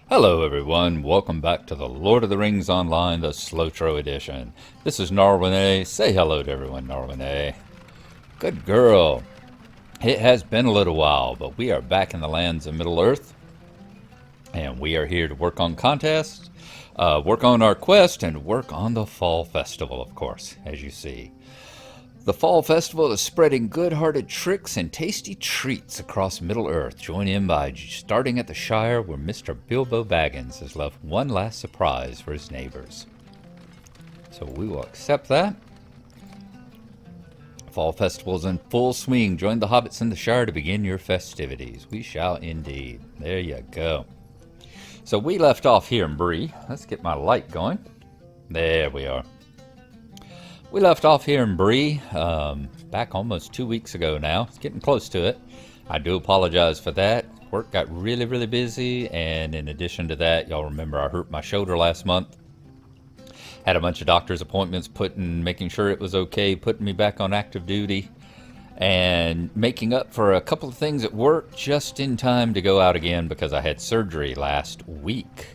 Hello everyone, welcome back to the Lord of the Rings Online, the SLOTRO edition. This is Gnarlrynae. Say hello to everyone, Gnarlrynae. Good girl. It has been a little while, but we are back in the lands of Middle-earth. And we are here to work on contests, work on our quest, and work on the Fall Festival, of course, as you see. The Fall Festival is spreading good-hearted tricks and tasty treats across Middle-earth. Join in by starting at the Shire, where Mr. Bilbo Baggins has left one last surprise for his neighbors. So we will accept that. Fall Festival is in full swing. Join the hobbits in the Shire to begin your festivities. We shall indeed. There you go. So we left off here in Bree. Let's get my light going. There we are. We left off here in Bree back almost 2 weeks ago now. It's getting close to it. I do apologize for that. Work got really busy, and in addition to that, y'all remember I hurt my shoulder last month. Had a bunch of doctor's appointments making sure it was okay, putting me back on active duty, and making up for a couple of things at work just in time to go out again because I had surgery last week.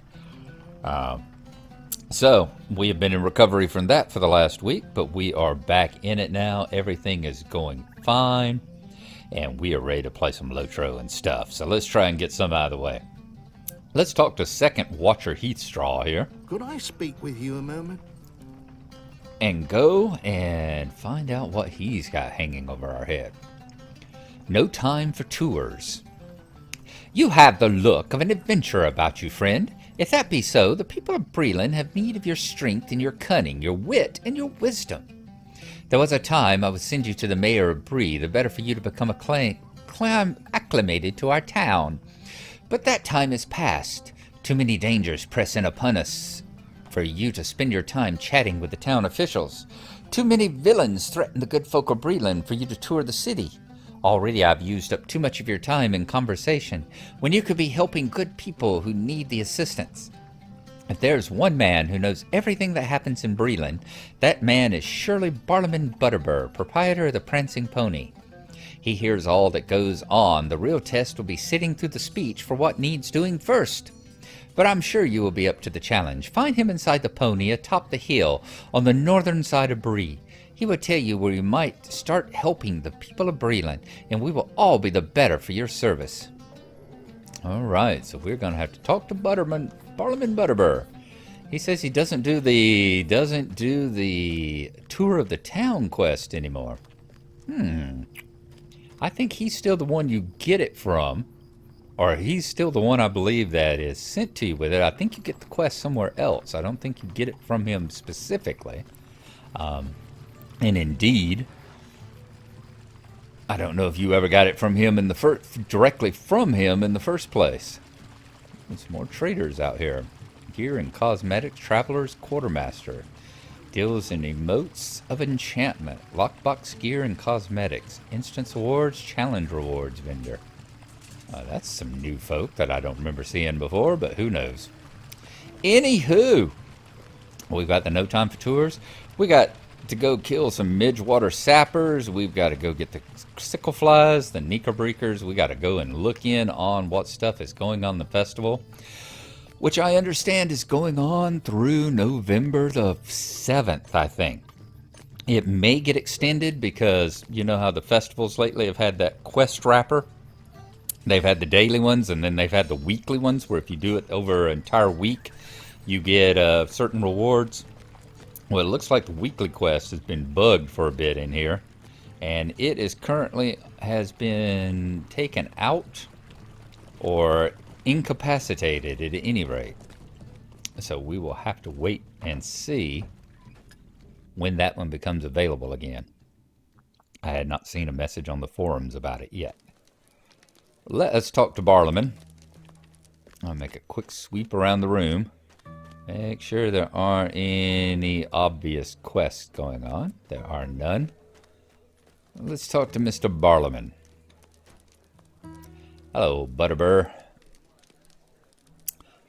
So, we have been in recovery from that for the last week, but we are back in it now. Everything is going fine, and we are ready to play some Lotro and stuff. So let's try and get some out of the way. Let's talk to Second Watcher Heathstraw here. Could I speak with you a moment? And go and find out what he's got hanging over our head. No time for tours. You have the look of an adventurer about you, friend. If that be so, the people of Breland have need of your strength and your cunning, your wit and your wisdom. There was a time I would send you to the mayor of Bree, the better for you to become acclimated to our town. But that time is past. Too many dangers press in upon us for you to spend your time chatting with the town officials. Too many villains threaten the good folk of Breland for you to tour the city. Already I've used up too much of your time in conversation, when you could be helping good people who need the assistance. If there's one man who knows everything that happens in Breland, that man is surely Barlaman Butterbur, proprietor of the Prancing Pony. He hears all that goes on. The real test will be sitting through the speech for what needs doing first. But I'm sure you will be up to the challenge. Find him inside the pony atop the hill on the northern side of Bree. He will tell you where you might start helping the people of Breland, and we will all be the better for your service. All right, so we're going to have to talk to Barlaman Butterbur. He says he doesn't do the tour of the town quest anymore. I think he's still the one you get it from, or he's still the one I believe that is sent to you with it. I think you get the quest somewhere else. I don't think you get it from him specifically. And indeed, I don't know if you ever got it from him directly from him in the first place. There's more traders out here. Gear and cosmetics, traveler's quartermaster. Deals in emotes of enchantment. Lockbox gear and cosmetics. Instance awards, challenge rewards vendor. That's some new folk that I don't remember seeing before, but who knows. Anywho, we've got the no time for tours. We got to go kill some Midgewater sappers. We've got to go get the sickle flies, the knickerbreakers. We got to go and look in on what stuff is going on in the festival, which I understand is going on through November the 7th, I think. It may get extended because you know how the festivals lately have had that quest wrapper. They've had the daily ones, and then they've had the weekly ones where if you do it over an entire week, you get certain rewards. Well, it looks like the weekly quest has been bugged for a bit in here, and it is currently has been taken out or incapacitated at any rate. So we will have to wait and see when that one becomes available again. I had not seen a message on the forums about it yet. Let us talk to Barlaman. I'll make a quick sweep around the room. Make sure there aren't any obvious quests going on. There are none. Let's talk to Mr. Barlowman. Hello, Butterbur.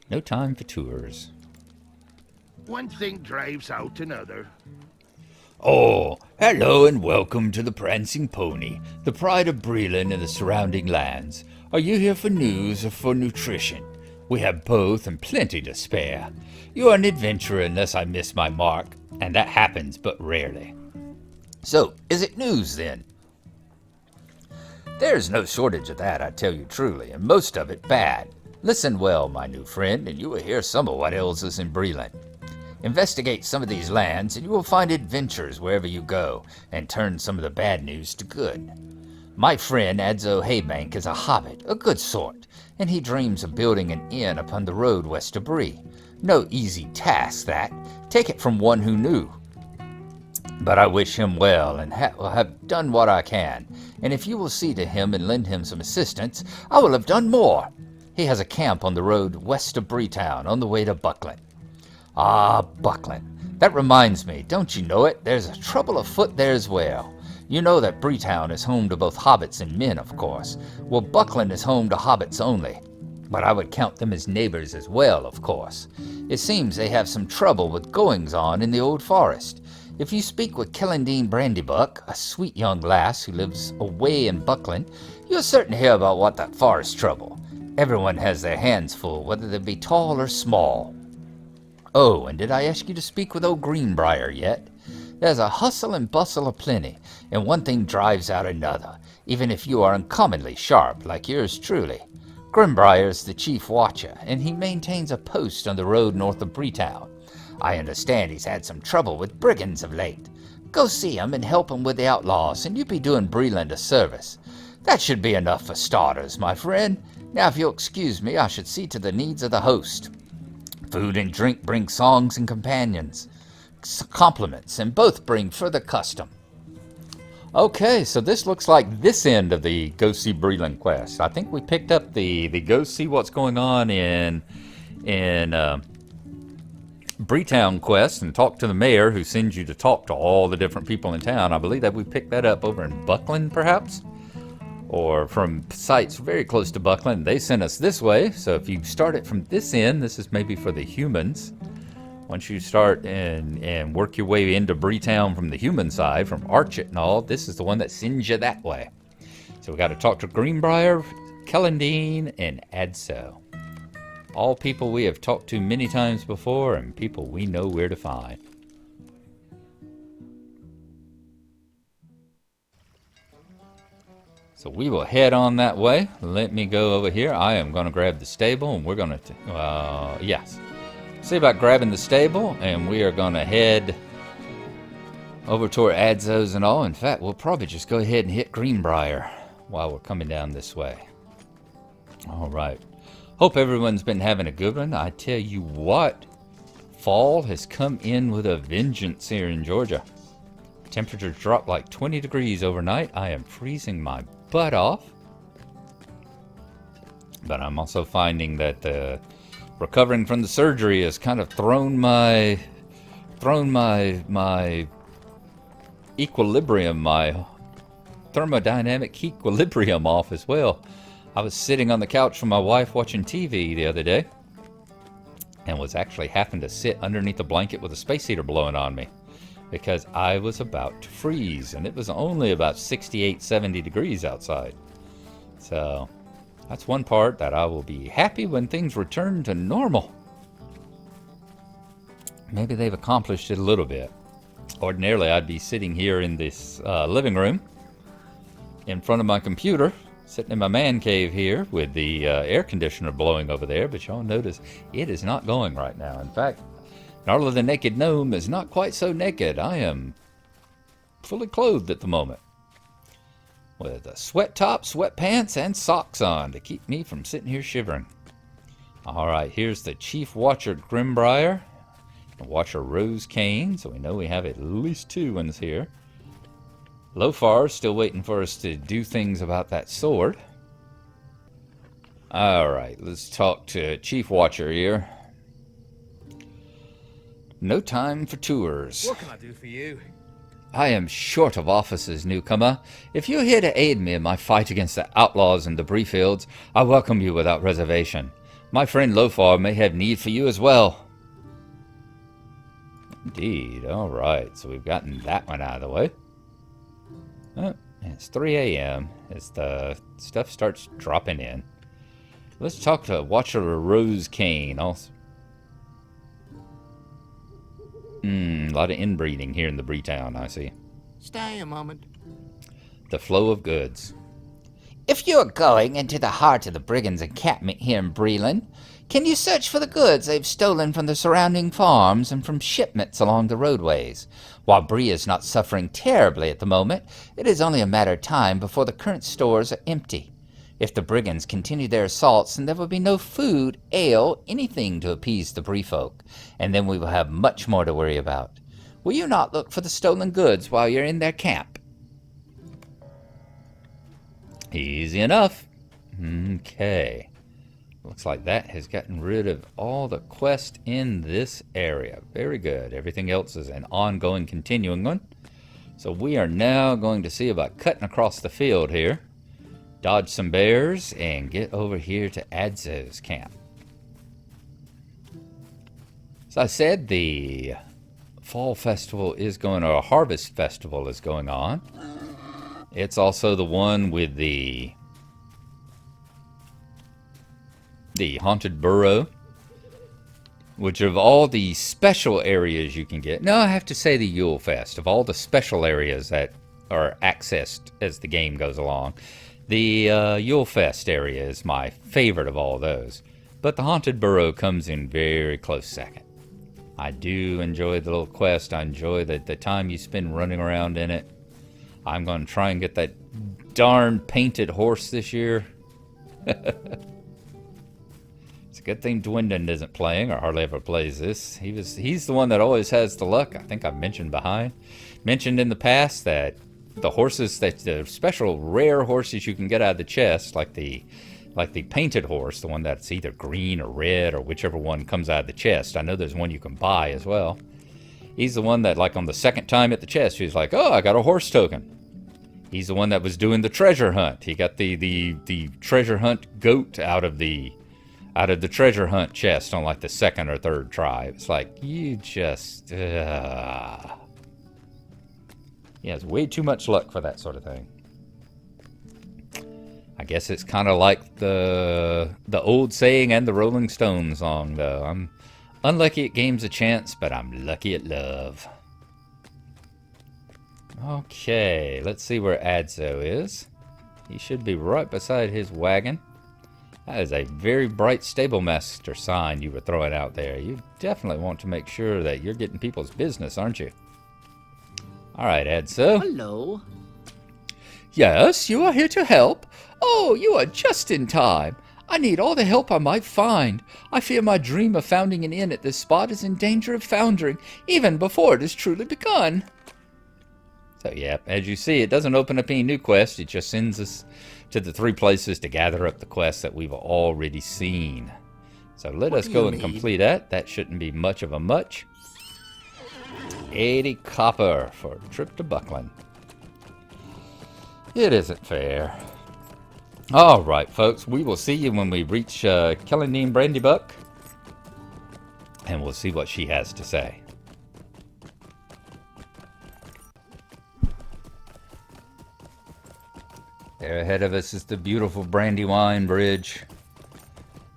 No time for tours. One thing drives out another. Oh, hello and welcome to the Prancing Pony, the pride of Breland and the surrounding lands. Are you here for news or for nutrition? We have both and plenty to spare. You are an adventurer unless I miss my mark, and that happens but rarely. So, is it news then? There's no shortage of that, I tell you truly, and most of it bad. Listen well, my new friend, and you will hear some of what ails us in Breland. Investigate some of these lands, and you will find adventures wherever you go, and turn some of the bad news to good. My friend Adzo Haybank is a hobbit, a good sort, and he dreams of building an inn upon the road west of Bree. No easy task, that. Take it from one who knew. But I wish him well, and will have done what I can, and if you will see to him and lend him some assistance, I will have done more. He has a camp on the road west of Breetown, on the way to Buckland. Ah, Buckland. That reminds me, don't you know it? There's a trouble afoot there as well. You know that Breetown is home to both hobbits and men, of course. Well, Buckland is home to hobbits only. But I would count them as neighbors as well, of course. It seems they have some trouble with goings-on in the old forest. If you speak with Kellandine Brandybuck, a sweet young lass who lives away in Buckland, you'll certain hear about what that forest trouble. Everyone has their hands full, whether they be tall or small. Oh, and did I ask you to speak with old Greenbrier yet? There's a hustle and bustle aplenty, and one thing drives out another, even if you are uncommonly sharp, like yours truly. Greenbrier's the chief watcher, and he maintains a post on the road north of Breetown. I understand he's had some trouble with brigands of late. Go see him and help him with the outlaws, and you'll be doing Breland a service. That should be enough for starters, my friend. Now, if you'll excuse me, I should see to the needs of the host. Food and drink bring songs and compliments, and both bring further custom. Okay, so this looks like this end of the Go See Breland quest. I think we picked up the Go See What's Going On in Breetown quest and talk to the mayor, who sends you to talk to all the different people in town. I believe that we picked that up over in Buckland, perhaps? Or from sites very close to Buckland. They sent us this way, so if you start it from this end, this is maybe for the humans. Once you start and work your way into Breetown from the human side, from Archet and all, this is the one that sends you that way. So we got to talk to Greenbrier, Kellandine, and Adso. All people we have talked to many times before, and people we know where to find. So we will head on that way. Let me go over here. I am going to grab the stable, and we're going to, yes. See about grabbing the stable, and we are going to head over toward Adzo's and all. In fact, we'll probably just go ahead and hit Greenbrier while we're coming down this way. All right. Hope everyone's been having a good one. I tell you what, fall has come in with a vengeance here in Georgia. Temperatures dropped like 20 degrees overnight. I am freezing my butt off. But I'm also finding that recovering from the surgery has kind of thrown my equilibrium, my thermodynamic equilibrium off as well. I was sitting on the couch with my wife watching TV the other day, and was actually having to sit underneath a blanket with a space heater blowing on me, because I was about to freeze, and it was only about 68, 70 degrees outside. So that's one part that I will be happy when things return to normal. Maybe they've accomplished it a little bit. Ordinarily, I'd be sitting here in this living room in front of my computer, sitting in my man cave here with the air conditioner blowing over there, but y'all notice it is not going right now. In fact, Gnarlo the Naked Gnome is not quite so naked. I am fully clothed at the moment, with a sweat top, sweatpants, and socks on to keep me from sitting here shivering. Alright, here's the Chief Watcher Greenbrier, and Watcher Rose Kane, so we know we have at least two ones here. Lofar still waiting for us to do things about that sword. Alright, let's talk to Chief Watcher here. No time for tours. What can I do for you? I am short of officers, newcomer. If you're here to aid me in my fight against the outlaws and debris fields, I welcome you without reservation. My friend Lofar may have need for you as well. Indeed. Alright, so we've gotten that one out of the way. Oh, it's 3 a.m. as the stuff starts dropping in. Let's talk to Watcher Rose Cane also. A lot of inbreeding here in the Breetown, I see. Stay a moment. The flow of goods. If you're going into the heart of the brigands' encampment here in Breland, can you search for the goods they've stolen from the surrounding farms and from shipments along the roadways? While Bree is not suffering terribly at the moment, it is only a matter of time before the current stores are empty. If the brigands continue their assaults, then there will be no food, ale, anything to appease the Bree folk, and then we will have much more to worry about. Will you not look for the stolen goods while you're in their camp? Easy enough. Okay. Looks like that has gotten rid of all the quest in this area. Very good. Everything else is an ongoing, continuing one. So we are now going to see about cutting across the field here. Dodge some bears and get over here to Adzo's camp. So I said the fall festival is going, or a harvest festival is going on. It's also the one with the Haunted Burrow, which of all the special areas you can get, no, I have to say the Yule Fest, of all the special areas that are accessed as the game goes along, the Yule Fest area is my favorite of all those. But the Haunted Burrow comes in very close second. I do enjoy the little quest. I enjoy the time you spend running around in it. I'm going to try and get that darn painted horse this year. It's a good thing Dwindon isn't playing, or hardly ever plays this. He's the one that always has the luck. I think I've mentioned in the past that the horses, the special rare horses you can get out of the chest, like the painted horse, the one that's either green or red or whichever one comes out of the chest. I know there's one you can buy as well. He's the one that, like, on the second time at the chest, he's like, oh, I got a horse token. He's the one that was doing the treasure hunt. He got the treasure hunt goat out of the treasure hunt chest on, like, the second or third try. It's like, you just... He has way too much luck for that sort of thing. I guess it's kind of like the old saying and the Rolling Stones song, though. I'm unlucky at games of chance, but I'm lucky at love. Okay, let's see where Adzo is. He should be right beside his wagon. That is a very bright stable master sign you were throwing out there. You definitely want to make sure that you're getting people's business, aren't you? All right, Adzo. Hello. Yes, you are here to help. Oh, you are just in time. I need all the help I might find. I fear my dream of founding an inn at this spot is in danger of foundering, even before it has truly begun. So, yeah, as you see, it doesn't open up any new quests. It just sends us to the 3 places to gather up the quests that we've already seen. So let us go and complete that. That shouldn't be much of a much. 80 copper for a trip to Buckland. It isn't fair. All right, folks, we will see you when we reach Kellandine Brandybuck, and we'll see what she has to say. There ahead of us is the beautiful Brandywine Bridge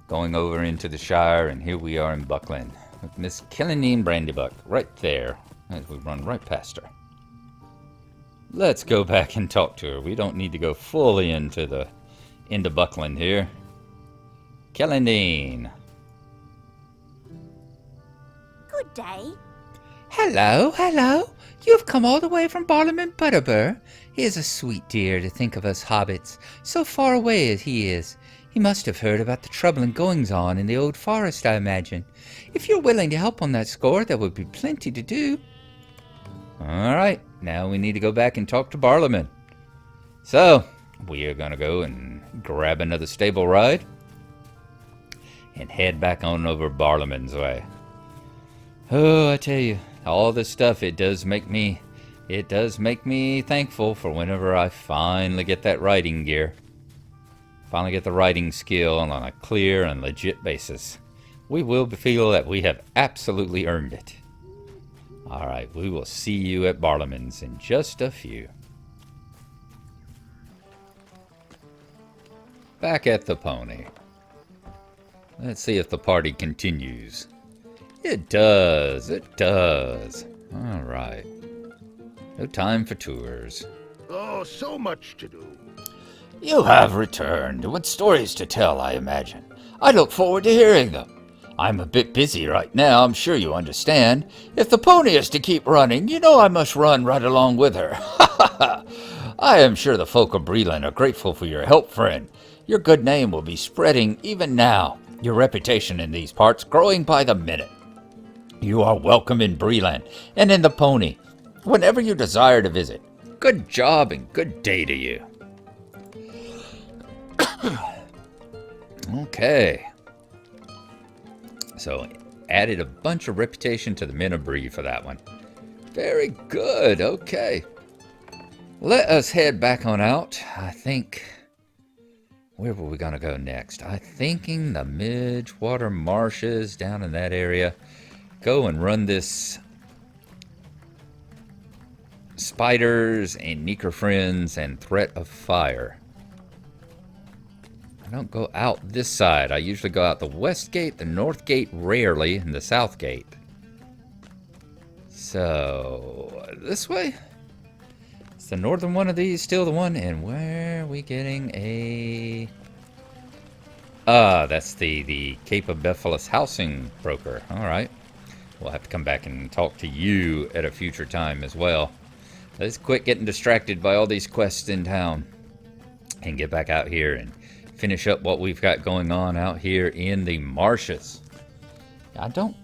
going over into the Shire, and here we are in Buckland with Miss Kellandine Brandybuck right there as we run right past her. Let's go back and talk to her. We don't need to go fully into Buckland here. Kellandine. Good day. Hello, hello. You have come all the way from Barlaam Butterbur. He is a sweet dear to think of us hobbits, so far away as he is. He must have heard about the trouble and goings-on in the old forest, I imagine. If you're willing to help on that score, there would be plenty to do. All right, now we need to go back and talk to Barlaam. So, we are going to go and grab another stable ride and head back on over Barlaam's way. Oh, I tell you, all this stuff, it does make me It does make me thankful for whenever I finally get that writing gear. Finally get the writing skill on a clear and legit basis. We will feel that we have absolutely earned it. Alright, we will see you at Barlaman's in just a few. Back at the pony. Let's see if the party continues. It does, it does. Alright. No time for tours. Oh, so much to do. You have returned with stories to tell, I imagine. I look forward to hearing them. I'm a bit busy right now, I'm sure you understand. If the pony is to keep running, you know I must run right along with her. I am sure the folk of Breland are grateful for your help, friend. Your good name will be spreading even now. Your reputation in these parts growing by the minute. You are welcome in Breland and in the pony, whenever you desire to visit. Good job and good day to you. Okay. So, added a bunch of reputation to the men of Bree for that one. Very good, okay. Let us head back on out. I think... Where were we going to go next? I'm thinking the Midgewater marshes down in that area. Go and run this spiders and Neeker friends and threat of fire. I don't go out this side. I usually go out the west gate, the north gate rarely, and the south gate. So, this way? Is the northern one of these still the one? And where are we getting a... that's the Cape of Bephalus housing broker. Alright. We'll have to come back and talk to you at a future time as well. Let's quit getting distracted by all these quests in town. And get back out here and finish up what we've got going on out here in the marshes. I don't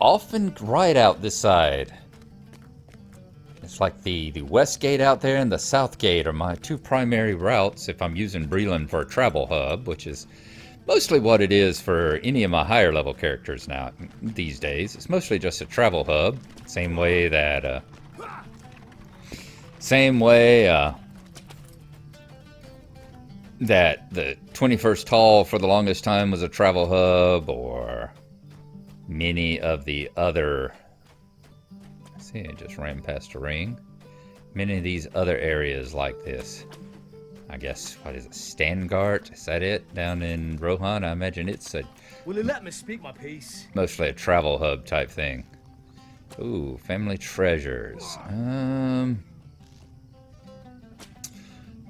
often ride out this side. It's like the west gate out there and the south gate are my two primary routes if I'm using Breland for a travel hub, which is mostly what it is for any of my higher level characters now these days. It's mostly just a travel hub. Same way that that the 21st Hall for the longest time was a travel hub, or many of the other... See, I just ran past a ring. Many of these other areas like this. I guess, what is it, Stangart? Is that it? Down in Rohan? I imagine it's a... Will you let me speak my piece? Mostly a travel hub type thing. Ooh, family treasures.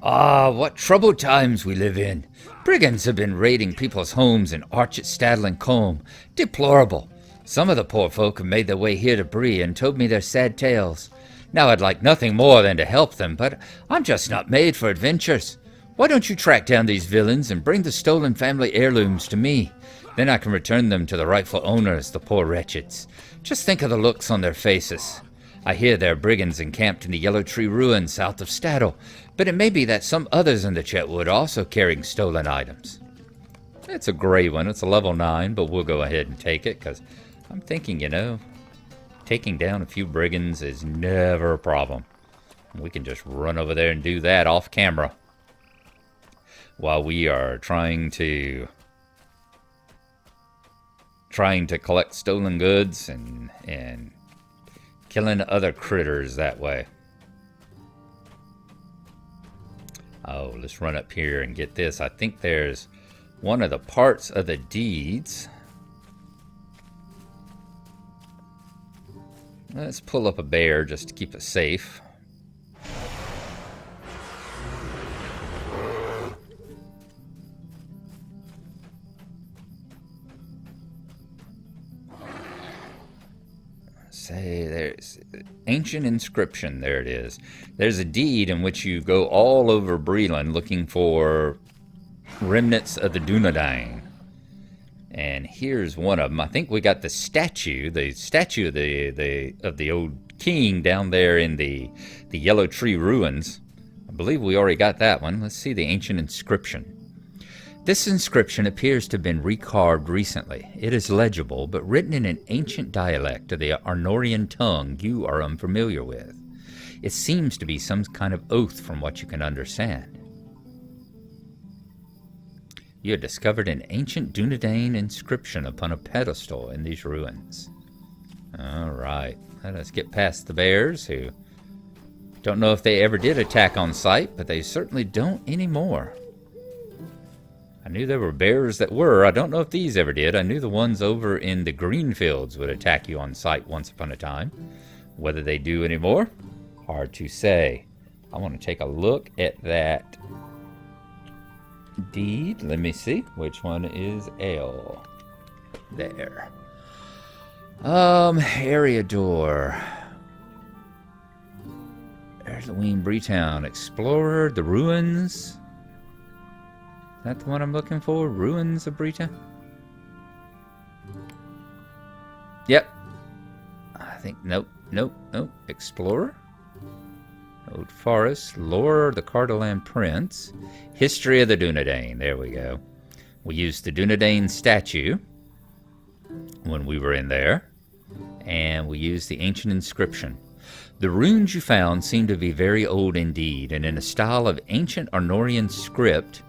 What troubled times we live in. Brigands have been raiding people's homes in Archet, Stadle, and Combe. Deplorable. Some of the poor folk have made their way here to Bree and told me their sad tales. Now I'd like nothing more than to help them, but I'm just not made for adventures. Why don't you track down these villains and bring the stolen family heirlooms to me? Then I can return them to the rightful owners, the poor wretches. Just think of the looks on their faces. I hear there are brigands encamped in the Yellow Tree ruins south of Stadle, but it may be that some others in the Chetwood are also carrying stolen items. It's a gray one. It's a level 9, but we'll go ahead and take it, because I'm thinking, taking down a few brigands is never a problem. We can just run over there and do that off camera while we are trying to collect stolen goods and killing other critters that way. Oh, let's run up here and get this. I think there's one of the parts of the deeds. Let's pull up a bear just to keep it safe. Say, there's ancient inscription. There it is. There's a deed in which you go all over Breland looking for remnants of the Dunedain. And here's one of them. I think we got the statue of the old king down there in the Yellow Tree ruins. I believe we already got that one. Let's see the ancient inscription. This inscription appears to have been recarved recently. It is legible, but written in an ancient dialect of the Arnorian tongue you are unfamiliar with. It seems to be some kind of oath from what you can understand. You have discovered an ancient Dunedain inscription upon a pedestal in these ruins. Alright, let us get past the bears, who don't know if they ever did attack on sight, but they certainly don't anymore. I knew there were bears that were. I don't know if these ever did. I knew the ones over in the green fields would attack you on sight once upon a time. Whether they do anymore, hard to say. I want to take a look at that deed. Let me see. Which one is L? There. Area door. Erlewine Breetown. Explorer. The ruins. Is that the one I'm looking for? Ruins of Breetown? Yep. I think, nope. Explorer? Old Forest. Lore of the Cardolan Prince. History of the Dunedain. There we go. We used the Dunedain statue when we were in there. And we used the ancient inscription. The runes you found seem to be very old indeed, and in a style of ancient Arnorian script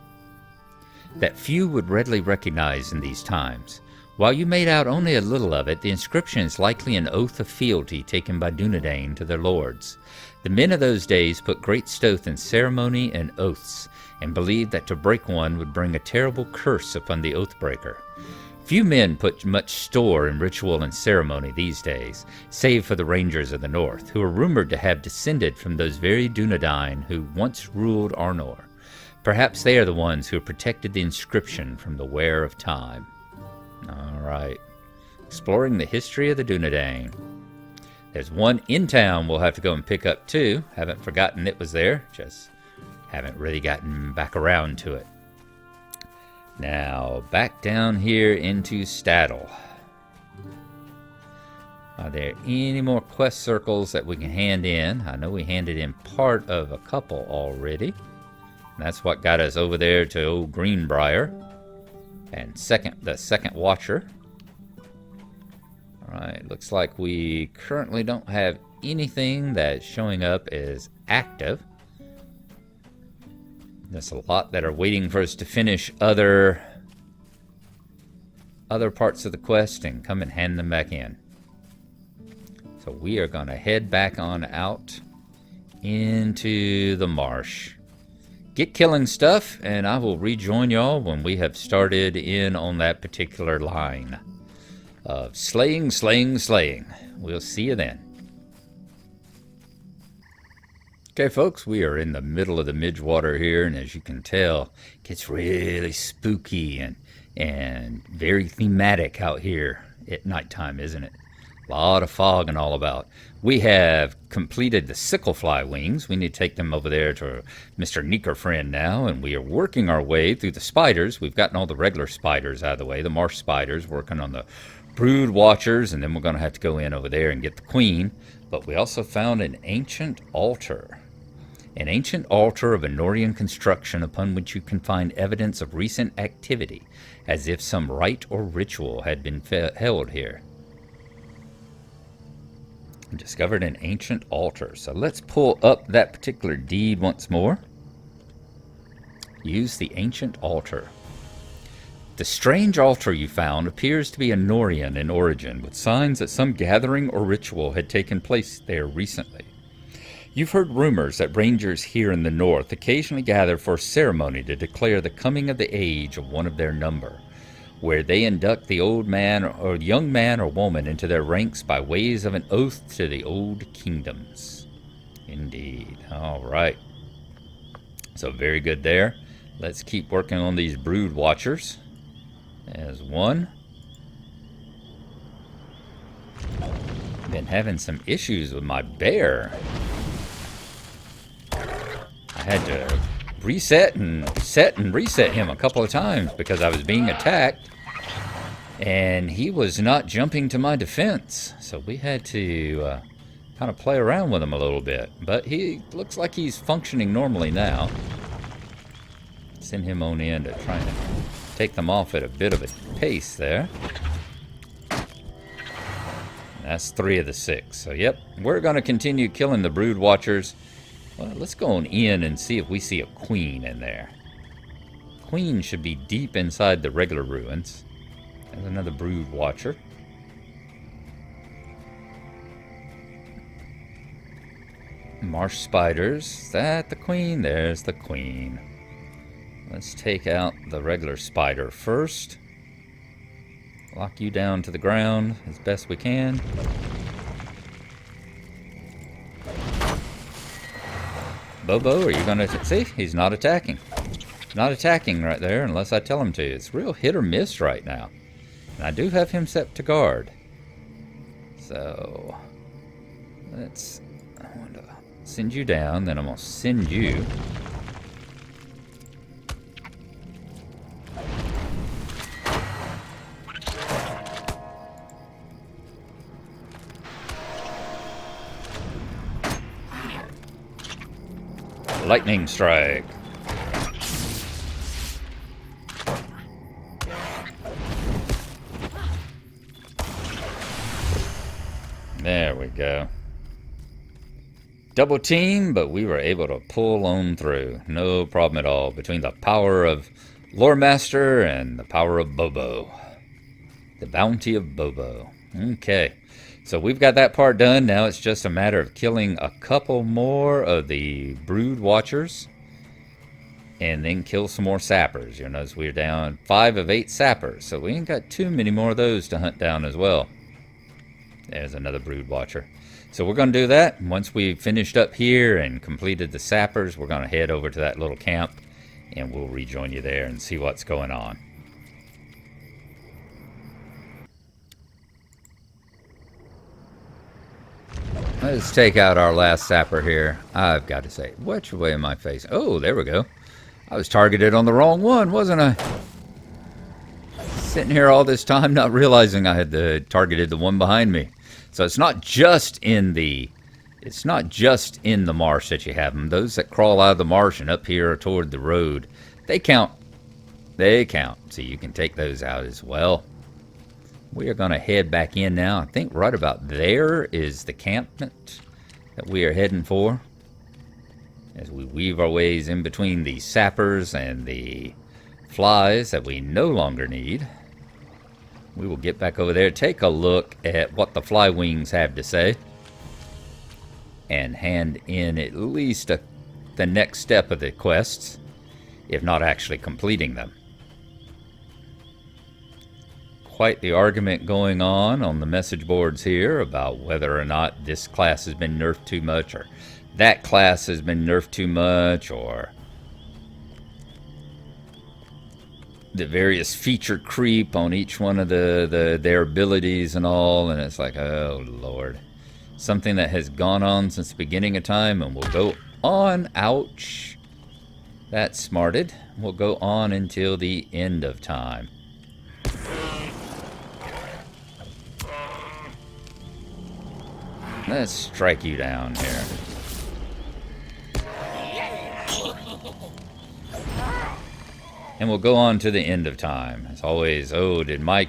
that few would readily recognize in these times. While you made out only a little of it, the inscription is likely an oath of fealty taken by Dunedain to their lords. The men of those days put great stock in ceremony and oaths, and believed that to break one would bring a terrible curse upon the oath-breaker. Few men put much store in ritual and ceremony these days, save for the Rangers of the North, who are rumored to have descended from those very Dunedain who once ruled Arnor. Perhaps they are the ones who have protected the inscription from the wear of time. Alright. Exploring the history of the Dunedain. There's one in town we'll have to go and pick up too. Haven't forgotten it was there. Just haven't really gotten back around to it. Now, back down here into Staddle. Are there any more quest circles that we can hand in? I know we handed in part of a couple already. That's what got us over there to old Greenbrier. And the second watcher. Alright, looks like we currently don't have anything that's showing up as active. There's a lot that are waiting for us to finish other parts of the quest and come and hand them back in. So we are going to head back on out into the marsh. Get killing stuff, and I will rejoin y'all when we have started in on that particular line of slaying. We'll see you then. Okay, folks, we are in the middle of the Midgewater here, and as you can tell, it gets really spooky and very thematic out here at nighttime, isn't it? A lot of fog and all about. We have completed the sicklefly wings. We need to take them over there to Mr. Neeker friend now, and we are working our way through the spiders. We've gotten all the regular spiders out of the way, the marsh spiders, working on the brood watchers, and then we're going to have to go in over there and get the queen. But we also found an ancient altar. An ancient altar of Arnorian construction upon which you can find evidence of recent activity, as if some rite or ritual had been held here. Discovered an ancient altar. So let's pull up that particular deed once more. Use the ancient altar. The strange altar you found appears to be Arnorian in origin, with signs that some gathering or ritual had taken place there recently. You've heard rumors that rangers here in the north occasionally gather for a ceremony to declare the coming of the age of one of their number, where they induct the old man or young man or woman into their ranks by ways of an oath to the old kingdoms. Indeed. All right. So very good there. Let's keep working on these brood watchers. There's one. Been having some issues with my bear. I had to reset and reset him a couple of times because I was being attacked and he was not jumping to my defense. So we had to kind of play around with him a little bit, but he looks like he's functioning normally now. Send him on in to try and take them off at a bit of a pace there. That's 3 of the 6. So, yep, we're going to continue killing the brood watchers. Well, let's go on in and see if we see a queen in there. Queen should be deep inside the regular ruins. There's another brood watcher. Marsh spiders. Is that the queen? There's the queen. Let's take out the regular spider first. Lock you down to the ground as best we can. Bobo, are you going to... See, he's not attacking. Not attacking right there unless I tell him to. It's real hit or miss right now. And I do have him set to guard. So, let's... I want to send you down, then I'm going to send you... Lightning strike. There we go. Double team, but we were able to pull on through. No problem at all between the power of Lore Master and the power of Bobo. The bounty of Bobo. Okay. So we've got that part done. Now it's just a matter of killing a couple more of the brood watchers. And then kill some more sappers. You'll notice we're down 5 of 8 sappers. So we ain't got too many more of those to hunt down as well. There's another brood watcher. So we're going to do that. Once we've finished up here and completed the sappers, we're going to head over to that little camp. And we'll rejoin you there and see what's going on. Let's take out our last sapper here. I've got to say, which way am I facing? Oh, there we go. I was targeted on the wrong one, wasn't I? Sitting here all this time not realizing I had targeted the one behind me. So it's not just in the marsh that you have them. Those that crawl out of the marsh and up here toward the road, they count. They count. So you can take those out as well. We are going to head back in now. I think right about there is the campment that we are heading for. As we weave our ways in between the sappers and the flies that we no longer need. We will get back over there, take a look at what the fly wings have to say. And hand in at least the next step of the quests, if not actually completing them. Quite the argument going on the message boards here about whether or not this class has been nerfed too much or that class has been nerfed too much or the various feature creep on each one of their abilities and all, and it's like, oh Lord. Something that has gone on since the beginning of time and will go on, ouch. That's smarted. Will go on until the end of time. Let's strike you down here. And we'll go on to the end of time. As always, oh, did my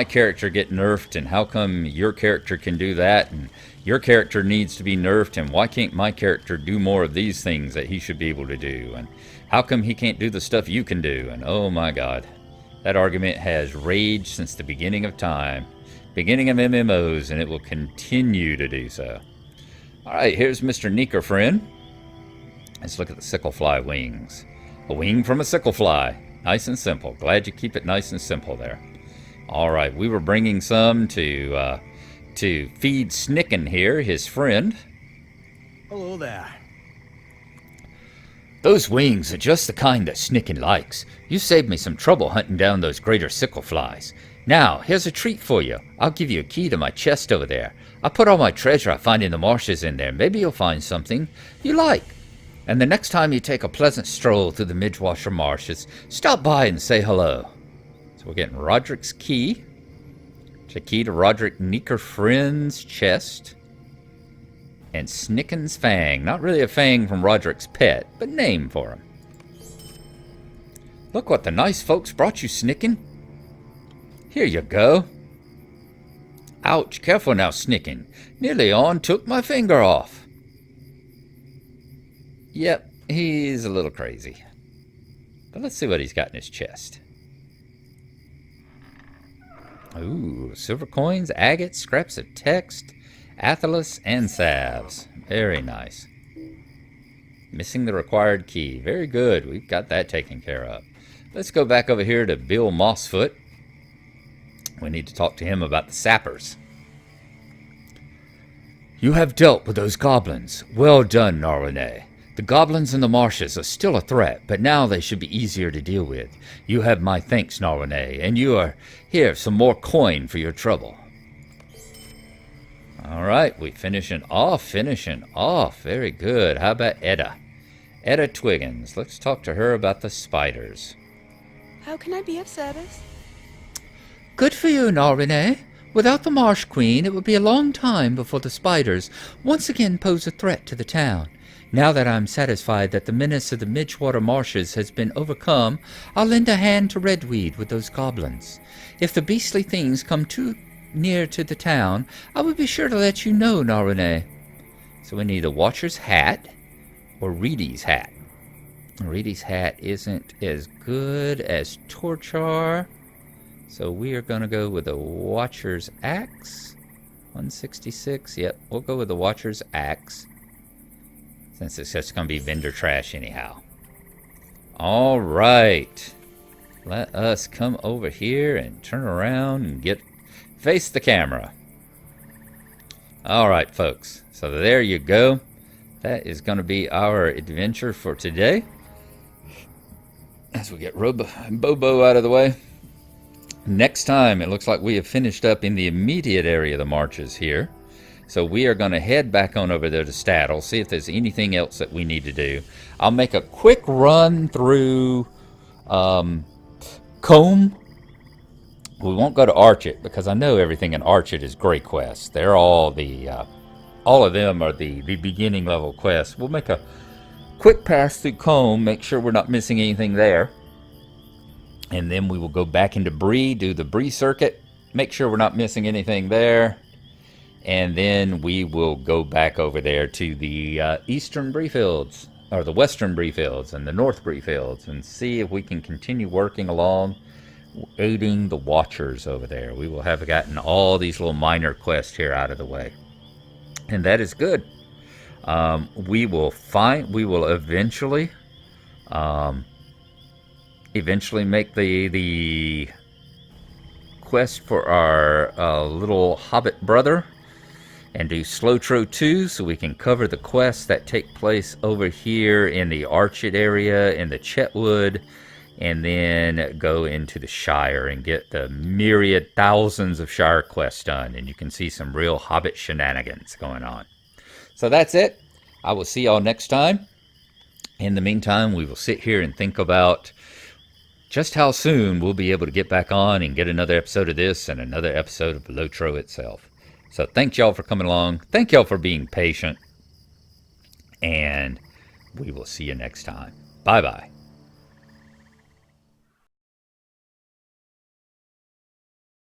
character get nerfed, and how come your character can do that, and your character needs to be nerfed, and why can't my character do more of these things that he should be able to do, and how come he can't do the stuff you can do, and oh my god. That argument has raged since the beginning of time. Beginning of MMOs, and it will continue to do so. Alright, here's Mr. Neeker friend. Let's look at the sicklefly wings. A wing from a sicklefly. Nice and simple. Glad you keep it nice and simple there. Alright, we were bringing some to feed Snicken here, his friend. Hello there. Those wings are just the kind that Snicken likes. You saved me some trouble hunting down those greater sickleflies. Now, here's a treat for you. I'll give you a key to my chest over there. I put all my treasure I find in the marshes in there. Maybe you'll find something you like. And the next time you take a pleasant stroll through the Midgewater marshes, stop by and say hello. So we're getting Roderick's key. It's a key to Roderick Neeker friend's chest. And Snicken's fang. Not really a fang from Roderick's pet, but name for him. Look what the nice folks brought you, Snicken. Here you go. Ouch, careful now, snicking. Nearly on took my finger off. Yep, he's a little crazy. But let's see what he's got in his chest. Ooh, silver coins, agates, scraps of text, athelas, and salves. Very nice. Missing the required key. Very good. We've got that taken care of. Let's go back over here to Bill Mossfoot. We need to talk to him about the sappers. You have dealt with those goblins. Well done, Gnarlrynae. The goblins in the marshes are still a threat, but now they should be easier to deal with. You have my thanks, Gnarlrynae, and you are here some more coin for your trouble. All right, we finishing off. Very good. How about Etta? Etta Twiggins. Let's talk to her about the spiders. How can I be of service? Good for you, Gnarlrynae. Without the Marsh Queen, it would be a long time before the spiders once again pose a threat to the town. Now that I'm satisfied that the menace of the Midgewater marshes has been overcome, I'll lend a hand to Redweed with those goblins. If the beastly things come too near to the town, I will be sure to let you know, Gnarlrynae. So we need a Watcher's hat or Reedy's hat. Reedy's hat isn't as good as Torchar, so we are going to go with the Watcher's axe. 166, yep, we'll go with the Watcher's axe, since it's just going to be vendor trash anyhow. All right, let us come over here and turn around and face the camera. All right, folks, so there you go. That is going to be our adventure for today. As we get Bobo out of the way. Next time, it looks like we have finished up in the immediate area of the marches here. So we are going to head back on over there to Staddle, see if there's anything else that we need to do. I'll make a quick run through Combe. We won't go to Archet, because I know everything in Archet is great quests. They're all of them are the beginning level quests. We'll make a quick pass through Combe, make sure we're not missing anything there. And then we will go back into Bree, do the Bree circuit, make sure we're not missing anything there. And then we will go back over there to the eastern Bree fields, or the western Bree fields and the north Bree fields, and see if we can continue working along, aiding the Watchers over there. We will have gotten all these little minor quests here out of the way. And that is good. We will eventually make the quest for our little hobbit brother, and do SLOTRO 2, so we can cover the quests that take place over here in the Archet area, in the Chetwood, and then go into the Shire and get the myriad thousands of Shire quests done, and you can see some real hobbit shenanigans going on. So that's it. I will see y'all next time. In the meantime, we will sit here and think about just how soon we'll be able to get back on and get another episode of this and another episode of SLOTRO itself. So thank y'all for coming along. Thank y'all for being patient. And we will see you next time. Bye-bye.